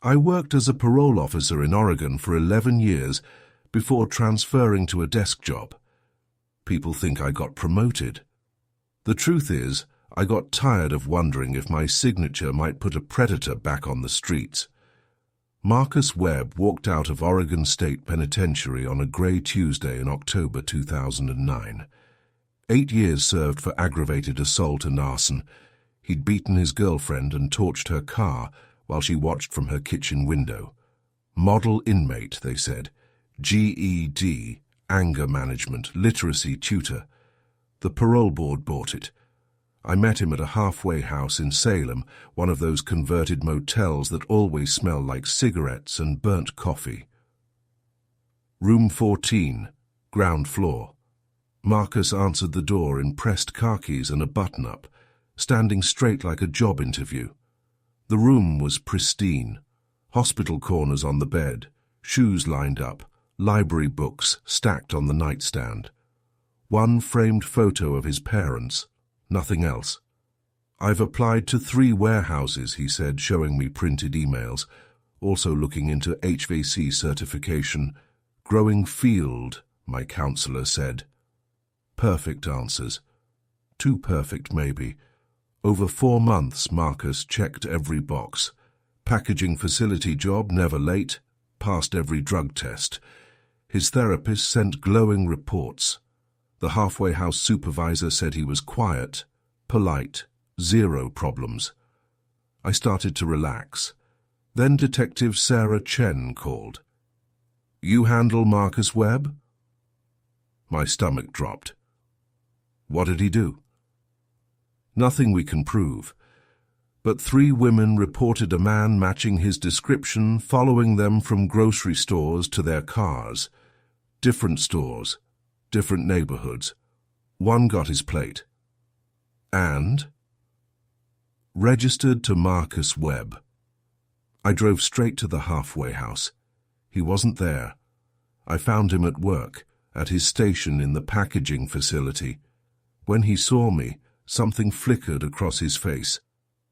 I worked as a parole officer in Oregon for 11 years before transferring to a desk job. People think I got promoted. The truth is, I got tired of wondering if my signature might put a predator back on the streets. Marcus Webb walked out of Oregon State Penitentiary on a gray Tuesday in October 2009. 8 years served for aggravated assault and arson. He'd beaten his girlfriend and torched her car while she watched from her kitchen window. Model inmate, they said. GED, anger management, literacy tutor. The parole board bought it. I met him at a halfway house in Salem, one of those converted motels that always smell like cigarettes and burnt coffee. Room 14, ground floor. Marcus answered the door in pressed khakis and a button-up, standing straight like a job interview. The room was pristine. Hospital corners on the bed, shoes lined up, library books stacked on the nightstand. One framed photo of his parents, nothing else. I've applied to 3 warehouses, he said, showing me printed emails, also looking into HVAC certification. Growing field, my counselor said. Perfect answers. Too perfect, maybe. Over 4 months, Marcus checked every box. Packaging facility job, never late, passed every drug test. His therapist sent glowing reports. The halfway house supervisor said he was quiet, polite, 0 problems. I started to relax. Then Detective Sarah Chen called. "You handle Marcus Webb?" My stomach dropped. What did he do? Nothing we can prove. But 3 women reported a man matching his description following them from grocery stores to their cars. Different stores, different neighborhoods. One got his plate. And? Registered to Marcus Webb. I drove straight to the halfway house. He wasn't there. I found him at work, at his station in the packaging facility. When he saw me, something flickered across his face.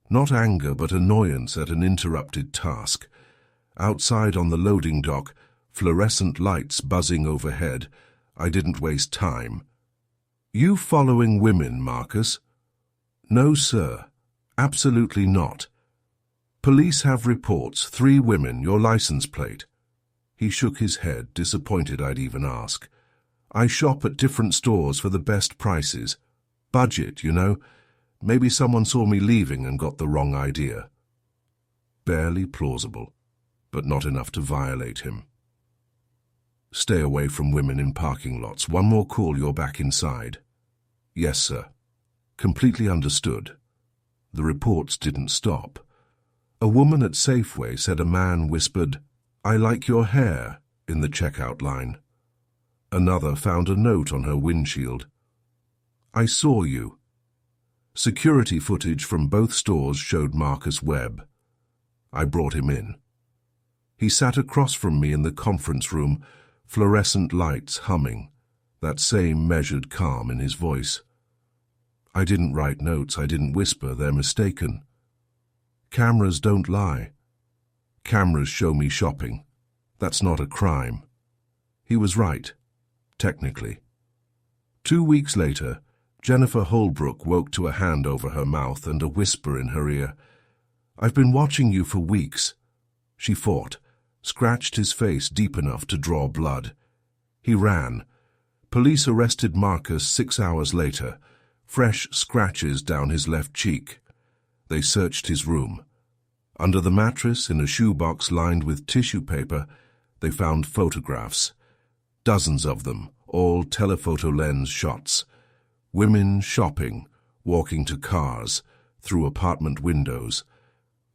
Not anger, but annoyance at an interrupted task. Outside on the loading dock, fluorescent lights buzzing overhead. I didn't waste time. "You following women, Marcus?" "No, sir. Absolutely not." "Police have reports, 3 women, your license plate." He shook his head, disappointed I'd even ask. "I shop at different stores for the best prices. Budget, you know. Maybe someone saw me leaving and got the wrong idea." Barely plausible, but not enough to violate him. "Stay away from women in parking lots. One more call, you're back inside." "Yes, sir." Completely understood. The reports didn't stop. A woman at Safeway said a man whispered, "I like your hair," in the checkout line. Another found a note on her windshield. "I saw you." Security footage from both stores showed Marcus Webb. I brought him in. He sat across from me in the conference room, fluorescent lights humming, that same measured calm in his voice. "I didn't write notes, I didn't whisper, they're mistaken. Cameras don't lie. Cameras show me shopping. That's not a crime." He was right, technically. 2 weeks later, Jennifer Holbrook woke to a hand over her mouth and a whisper in her ear. "I've been watching you for weeks." She fought, scratched his face deep enough to draw blood. He ran. Police arrested Marcus 6 hours later, fresh scratches down his left cheek. They searched his room. Under the mattress, in a shoebox lined with tissue paper, they found photographs. Dozens of them, all telephoto lens shots. Women shopping, walking to cars, through apartment windows.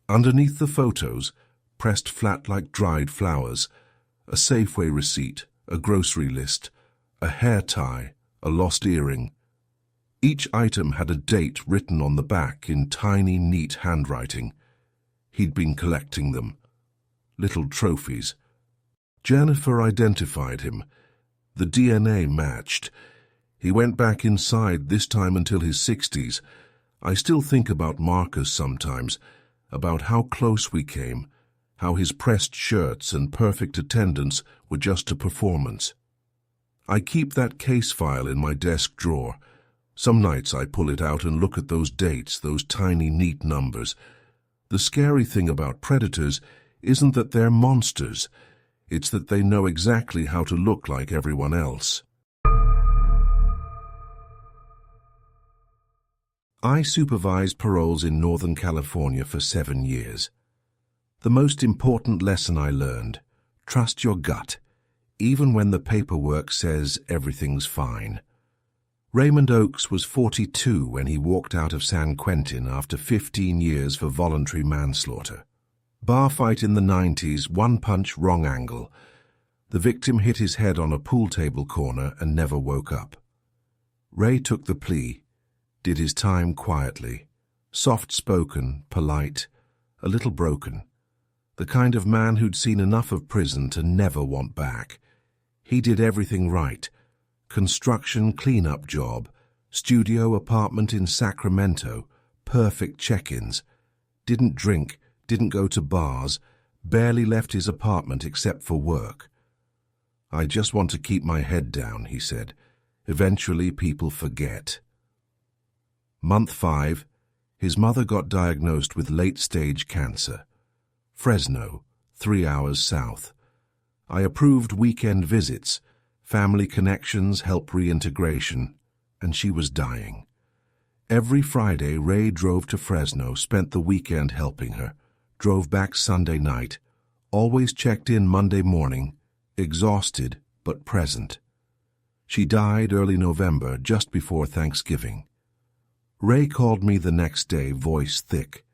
Underneath the photos, pressed flat like dried flowers, a Safeway receipt, a grocery list, a hair tie, a lost earring. Each item had a date written on the back in tiny, neat handwriting. He'd been collecting them. Little trophies. Jennifer identified him. The DNA matched. He went back inside, this time until his 60s. I still think about Marcus sometimes, about how close we came, how his pressed shirts and perfect attendance were just a performance. I keep that case file in my desk drawer. Some nights I pull it out and look at those dates, those tiny, neat numbers. The scary thing about predators isn't that they're monsters. It's that they know exactly how to look like everyone else. I supervised paroles in Northern California for 7 years. The most important lesson I learned: trust your gut, even when the paperwork says everything's fine. Raymond Oakes was 42 when he walked out of San Quentin after 15 years for voluntary manslaughter. Bar fight in the 90s, one punch, wrong angle. The victim hit his head on a pool table corner and never woke up. Ray took the plea, did his time quietly, soft-spoken, polite, a little broken. The kind of man who'd seen enough of prison to never want back. He did everything right. Construction cleanup job, studio apartment in Sacramento, perfect check-ins. Didn't drink, didn't go to bars, barely left his apartment except for work. "I just want to keep my head down," he said. "Eventually people forget." Month 5, his mother got diagnosed with late-stage cancer. Fresno, 3 hours south. I approved weekend visits, family connections, help reintegration, and she was dying. Every Friday, Ray drove to Fresno, spent the weekend helping her, drove back Sunday night, always checked in Monday morning, exhausted but present. She died early November, just before Thanksgiving. Ray called me the next day, voice thick.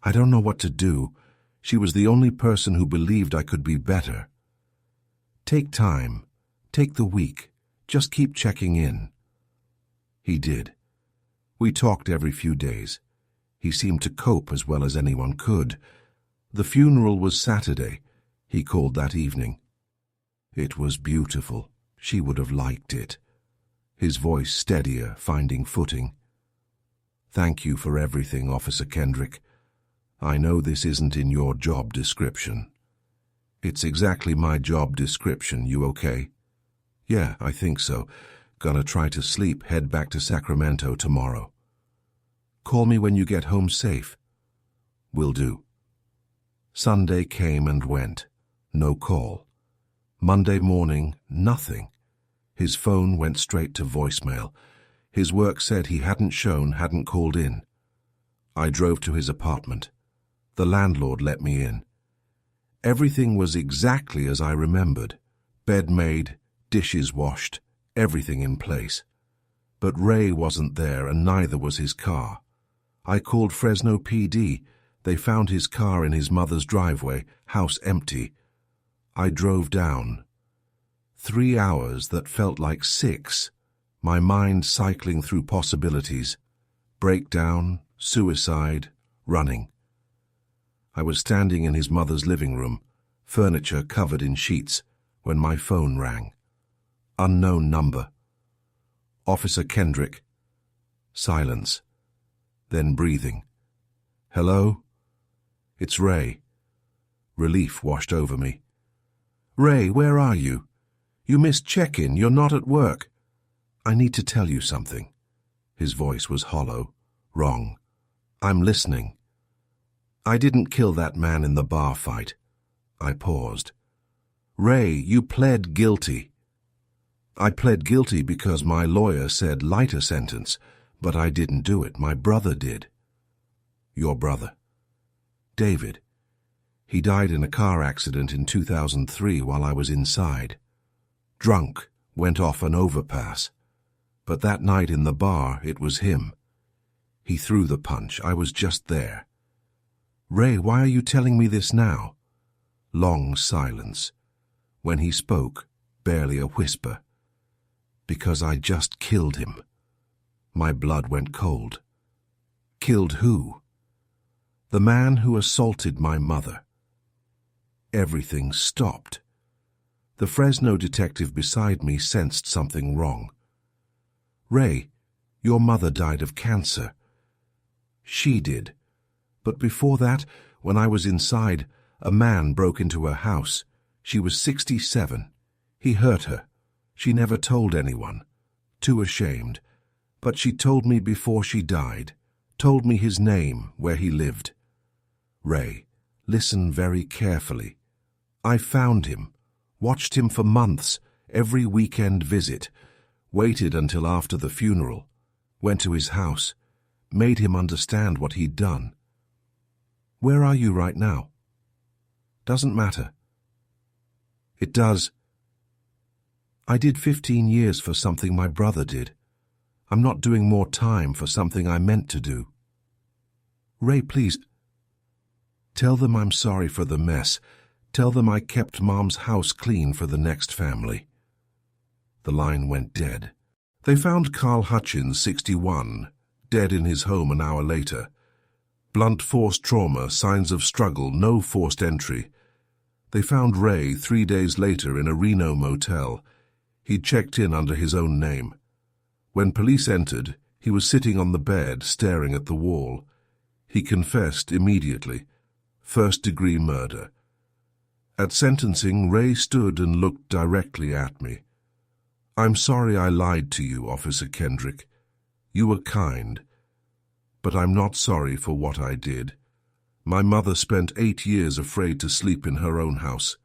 "I don't know what to do. She was the only person who believed I could be better." "Take time. Take the week. Just keep checking in." He did. We talked every few days. He seemed to cope as well as anyone could. The funeral was Saturday. He called that evening. "It was beautiful. She would have liked it." His voice steadier, finding footing. "Thank you for everything, Officer Kendrick. I know this isn't in your job description." "It's exactly my job description. You okay?" "Yeah, I think so. Gonna try to sleep, head back to Sacramento tomorrow." "Call me when you get home safe." "Will do." Sunday came and went. No call. Monday morning, nothing. His phone went straight to voicemail. His work said he hadn't called in. I drove to his apartment. The landlord let me in. Everything was exactly as I remembered. Bed made, dishes washed, everything in place. But Ray wasn't there, and neither was his car. I called Fresno PD. They found his car in his mother's driveway, house empty. I drove down. 3 hours that felt like 6, my mind cycling through possibilities. Breakdown, suicide, running. I was standing in his mother's living room, furniture covered in sheets, when my phone rang. Unknown number. "Officer Kendrick." Silence. Then breathing. "Hello?" "It's Ray." Relief washed over me. "Ray, where are you? You missed check-in. You're not at work." "I need to tell you something." His voice was hollow. "Wrong." "I'm listening." "I didn't kill that man in the bar fight." I paused. "Ray, you pled guilty." "I pled guilty because my lawyer said lighter sentence, but I didn't do it. My brother did." "Your brother?" "David. He died in a car accident in 2003 while I was inside. Drunk, went off an overpass. But that night in the bar, it was him. He threw the punch. I was just there." "Ray, why are you telling me this now?" Long silence. When he spoke, barely a whisper. "Because I just killed him." My blood went cold. "Killed who?" "The man who assaulted my mother." Everything stopped. The Fresno detective beside me sensed something wrong. "Ray, your mother died of cancer." "She did. But before that, when I was inside, A man broke into her house. She was 67. He hurt her. She never told anyone. Too ashamed. But she told me before she died. Told me his name, where he lived. Ray, listen very carefully. I found him. Watched him for months, every weekend visit. Waited until after the funeral. Went to his house. Made him understand what he'd done. Where are you right now? Doesn't matter. It does. I did 15 years for something my brother did. I'm not doing more time for something I meant to do. Ray, please. Tell them I'm sorry for the mess. Tell them I kept Mom's house clean for the next family. The line went dead. They found Carl Hutchins, 61, dead in his home an hour later. Blunt force trauma, signs of struggle, no forced entry. They found Ray 3 days later in a Reno motel. He'd checked in under his own name. When police entered, he was sitting on the bed, staring at the wall. He confessed immediately. First-degree murder. At sentencing, Ray stood and looked directly at me. I'm sorry I lied to you, Officer Kendrick. You were kind. But I'm not sorry for what I did. My mother spent 8 years afraid to sleep in her own house.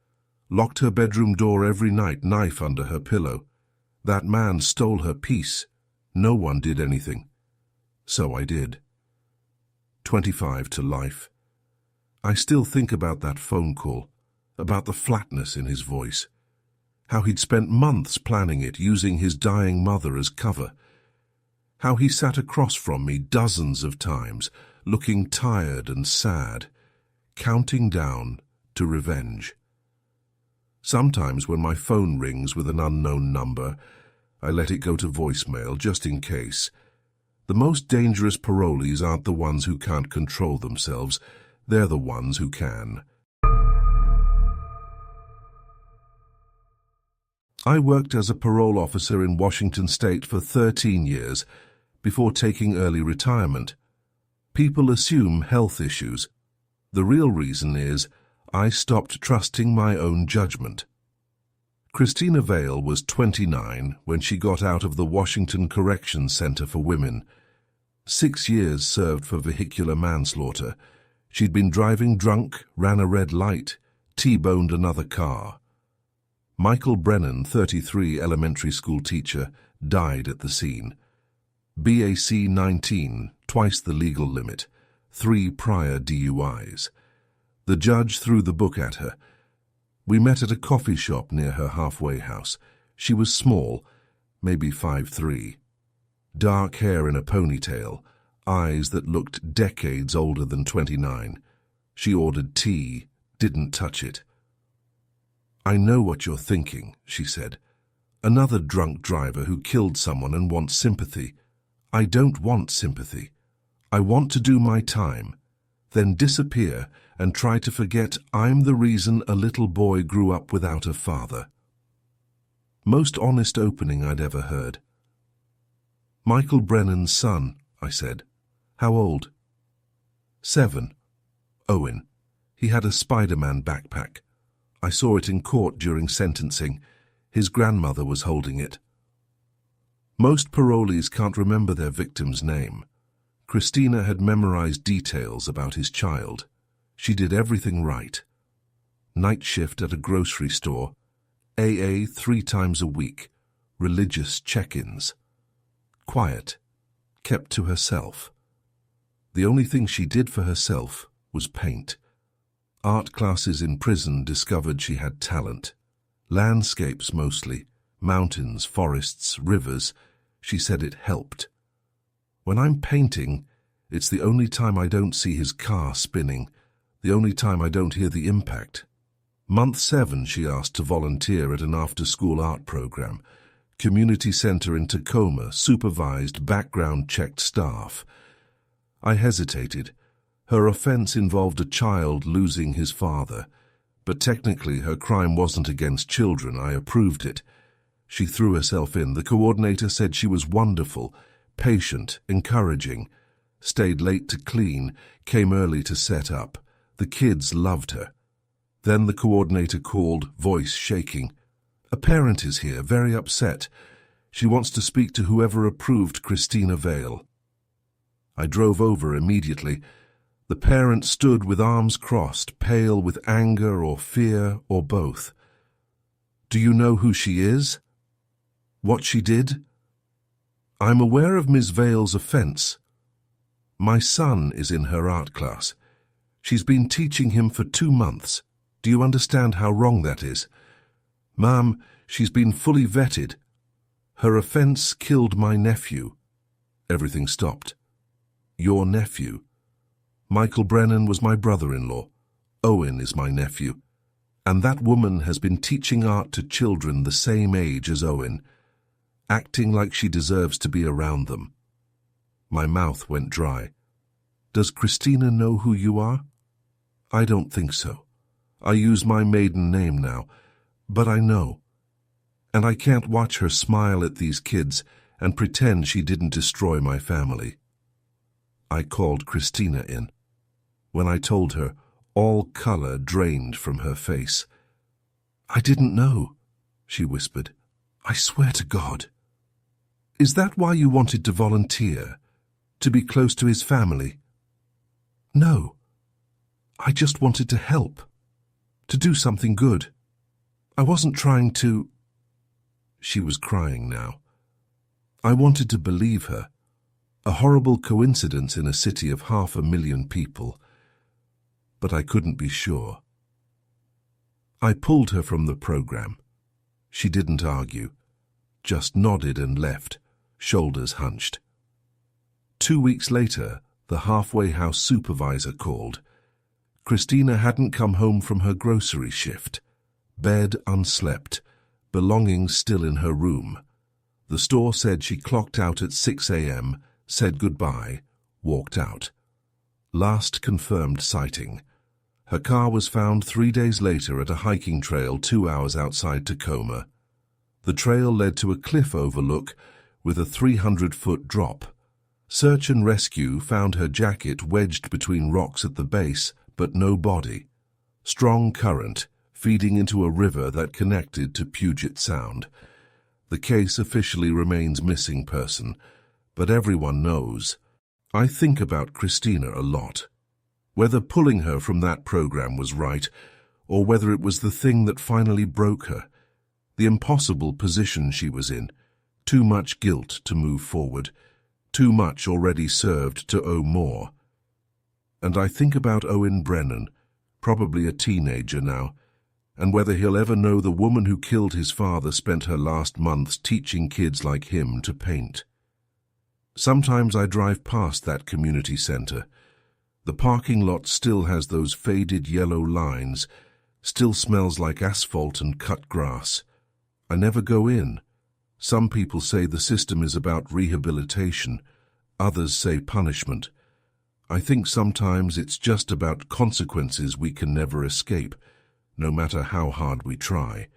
Locked her bedroom door every night, knife under her pillow. That man stole her peace. No one did anything. So I did. 25 to life. I still think about that phone call, about the flatness in his voice. How he'd spent months planning it, using his dying mother as cover. How he sat across from me dozens of times, looking tired and sad, counting down to revenge. Sometimes when my phone rings with an unknown number, I let it go to voicemail just in case. The most dangerous parolees aren't the ones who can't control themselves, they're the ones who can. I worked as a parole officer in Washington State for 13 years before taking early retirement. People assume health issues. The real reason is I stopped trusting my own judgment. Christina Vale was 29 when she got out of the Washington Corrections Center for Women. 6 years served for vehicular manslaughter. She'd been driving drunk, ran a red light, T-boned another car. Michael Brennan, 33, elementary school teacher, died at the scene. BAC 19, twice the legal limit, 3 prior DUIs. The judge threw the book at her. We met at a coffee shop near her halfway house. She was small, maybe 5'3". Dark hair in a ponytail, eyes that looked decades older than 29. She ordered tea, didn't touch it. I know what you're thinking, she said. Another drunk driver who killed someone and wants sympathy. I don't want sympathy. I want to do my time, then disappear and try to forget I'm the reason a little boy grew up without a father. Most honest opening I'd ever heard. Michael Brennan's son, I said. How old? 7. Owen. He had a Spider-Man backpack. I saw it in court during sentencing. His grandmother was holding it. Most parolees can't remember their victim's name. Christina had memorized details about his child. She did everything right. Night shift at a grocery store, AA 3 times a week, religious check-ins. Quiet, kept to herself. The only thing she did for herself was paint. Art classes in prison discovered she had talent. Landscapes mostly, mountains, forests, rivers. She said it helped. When I'm painting, it's the only time I don't see his car spinning, the only time I don't hear the impact. Month 7, she asked to volunteer at an after-school art program. Community center in Tacoma, supervised, background-checked staff. I hesitated. Her offense involved a child losing his father, but technically her crime wasn't against children. I approved it. She threw herself in. The coordinator said she was wonderful, patient, encouraging, stayed late to clean, came early to set up. The kids loved her. Then the coordinator called, voice shaking. "A parent is here, very upset. She wants to speak to whoever approved Christina Vale." I drove over immediately. The parent stood with arms crossed, pale with anger or fear or both. "Do you know who she is? What she did?" "I'm aware of Ms. Vale's offence. My son is in her art class. She's been teaching him for 2 months. Do you understand how wrong that is? Ma'am, she's been fully vetted. Her offence killed my nephew." Everything stopped. "Your nephew?" "Michael Brennan was my brother-in-law. Owen is my nephew. And that woman has been teaching art to children the same age as Owen, acting like she deserves to be around them." My mouth went dry. "Does Christina know who you are?" "I don't think so. I use my maiden name now, but I know. And I can't watch her smile at these kids and pretend she didn't destroy my family." I called Christina in. When I told her, all color drained from her face. "I didn't know," she whispered. "I swear to God." "Is that why you wanted to volunteer? To be close to his family?" "No. I just wanted to help. To do something good. I wasn't trying to—" She was crying now. I wanted to believe her. A horrible coincidence in a city of 500,000 people. But I couldn't be sure. I pulled her from the program. She didn't argue, just nodded and left, shoulders hunched. 2 weeks later, the halfway house supervisor called. Christina hadn't come home from her grocery shift. Bed unslept, belongings still in her room. The store said she clocked out at 6 a.m., said goodbye, walked out. Last confirmed sighting. Her car was found 3 days later at a hiking trail 2 hours outside Tacoma. The trail led to a cliff overlook with a 300-foot drop. Search and rescue found her jacket wedged between rocks at the base, but no body. Strong current, feeding into a river that connected to Puget Sound. The case officially remains missing person, but everyone knows. I think about Christina a lot. Whether pulling her from that program was right, or whether it was the thing that finally broke her. The impossible position she was in. Too much guilt to move forward. Too much already served to owe more. And I think about Owen Brennan, probably a teenager now, and whether he'll ever know the woman who killed his father spent her last months teaching kids like him to paint. Sometimes I drive past that community center. The parking lot still has those faded yellow lines, still smells like asphalt and cut grass. I never go in. Some people say the system is about rehabilitation, others say punishment. I think sometimes it's just about consequences we can never escape, no matter how hard we try.